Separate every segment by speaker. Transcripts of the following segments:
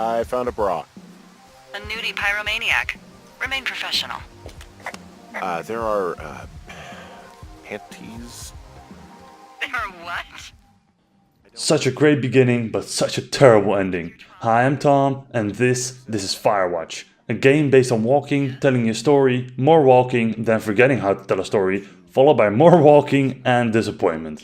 Speaker 1: I found a bra.
Speaker 2: A nudie pyromaniac. Remain professional.
Speaker 1: There are, panties?
Speaker 2: There are what?
Speaker 3: Such a great beginning, but such a terrible ending. Hi, I'm Tom, and this is Firewatch. A game based on walking, telling a story, more walking, then forgetting how to tell a story, followed by more walking and disappointment.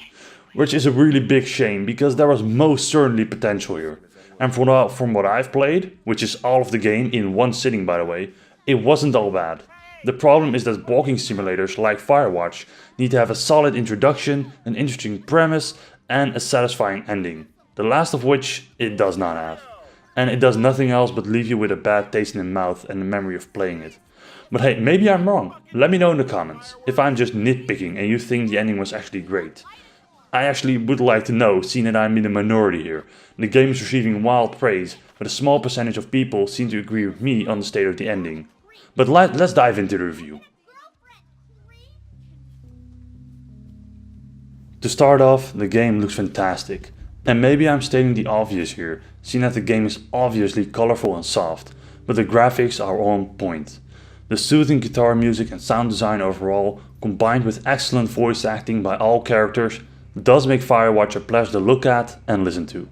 Speaker 3: Which is a really big shame, because there was most certainly potential here. And from what I've played, which is all of the game in one sitting by the way, it wasn't all bad. The problem is that walking simulators like Firewatch need to have a solid introduction, an interesting premise, and a satisfying ending. The last of which it does not have. And it does nothing else but leave you with a bad taste in the mouth and the memory of playing it. But hey, maybe I'm wrong. Let me know in the comments if I'm just nitpicking and you think the ending was actually great. I actually would like to know, seeing that I'm in the minority here. The game is receiving wild praise, but a small percentage of people seem to agree with me on the state of the ending. But let's dive into the review. To start off, the game looks fantastic. And maybe I'm stating the obvious here, seeing that the game is obviously colorful and soft, but the graphics are on point. The soothing guitar music and sound design overall, combined with excellent voice acting by all characters, does make Firewatch a pleasure to look at and listen to.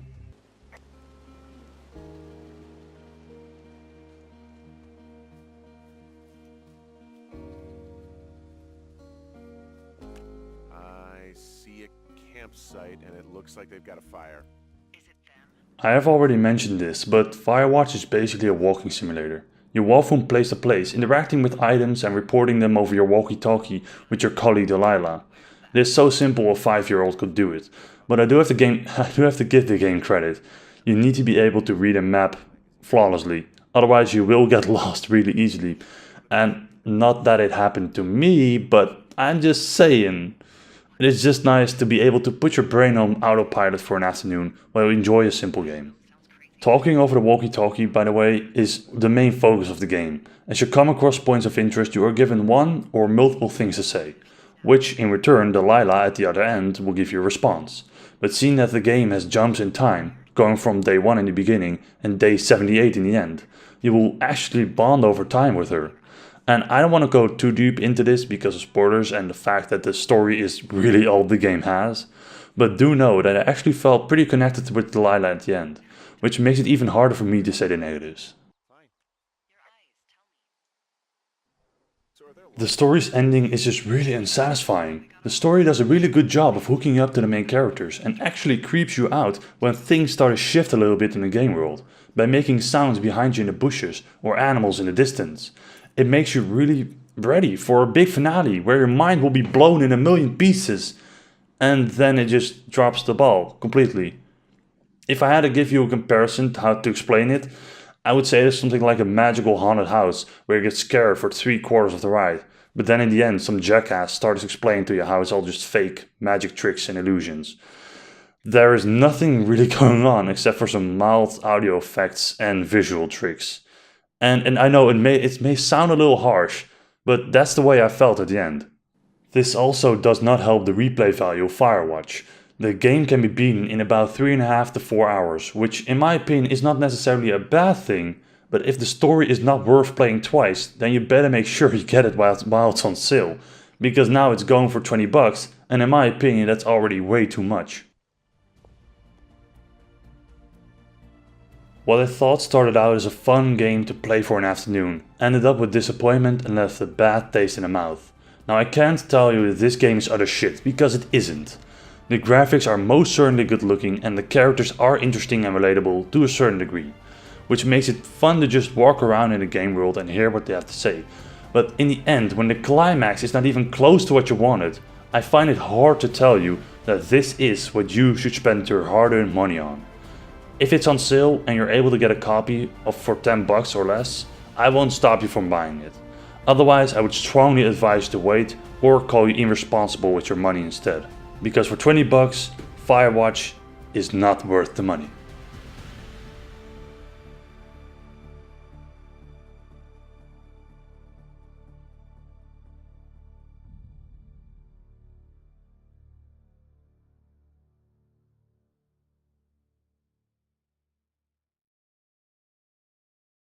Speaker 1: I see a campsite and it looks like they've got a fire.
Speaker 2: Is it them?
Speaker 3: I have already mentioned this, but Firewatch is basically a walking simulator. You walk from place to place, interacting with items and reporting them over your walkie-talkie with your colleague Delilah. It is so simple a 5-year-old could do it, but I do have to give the game credit. You need to be able to read a map flawlessly, otherwise you will get lost really easily. And not that it happened to me, but I'm just saying. It is just nice to be able to put your brain on autopilot for an afternoon while you enjoy a simple game. Talking over the walkie-talkie, by the way, is the main focus of the game. As you come across points of interest, you are given one or multiple things to say, which in return Delilah at the other end will give you a response. But seeing that the game has jumps in time, going from day 1 in the beginning and day 78 in the end, you will actually bond over time with her. And I don't want to go too deep into this because of spoilers and the fact that the story is really all the game has, but do know that I actually felt pretty connected with Delilah at the end, which makes it even harder for me to say the negatives. The story's ending is just really unsatisfying. The story does a really good job of hooking you up to the main characters and actually creeps you out when things start to shift a little bit in the game world, by making sounds behind you in the bushes or animals in the distance. It makes you really ready for a big finale where your mind will be blown in a million pieces, and then it just drops the ball completely. If I had to give you a comparison to how to explain it, I would say it's something like a magical haunted house where you get scared for 3/4 of the ride, but then in the end some jackass starts explaining to you how it's all just fake magic tricks and illusions. There is nothing really going on except for some mild audio effects and visual tricks. And I know it may sound a little harsh, but that's the way I felt at the end. This also does not help the replay value of Firewatch. The game can be beaten in about 3.5 to 4 hours, which in my opinion is not necessarily a bad thing, but if the story is not worth playing twice, then you better make sure you get it while it's on sale, because now it's going for 20 bucks, and in my opinion that's already way too much. What I thought started out as a fun game to play for an afternoon, ended up with disappointment and left a bad taste in the mouth. Now I can't tell you that this game is utter shit, because it isn't. The graphics are most certainly good looking and the characters are interesting and relatable to a certain degree, which makes it fun to just walk around in the game world and hear what they have to say. But in the end, when the climax is not even close to what you wanted, I find it hard to tell you that this is what you should spend your hard-earned money on. If it's on sale and you're able to get a copy for 10 bucks or less, I won't stop you from buying it. Otherwise, I would strongly advise to wait or call you irresponsible with your money instead. Because for 20 bucks, Firewatch is not worth the money.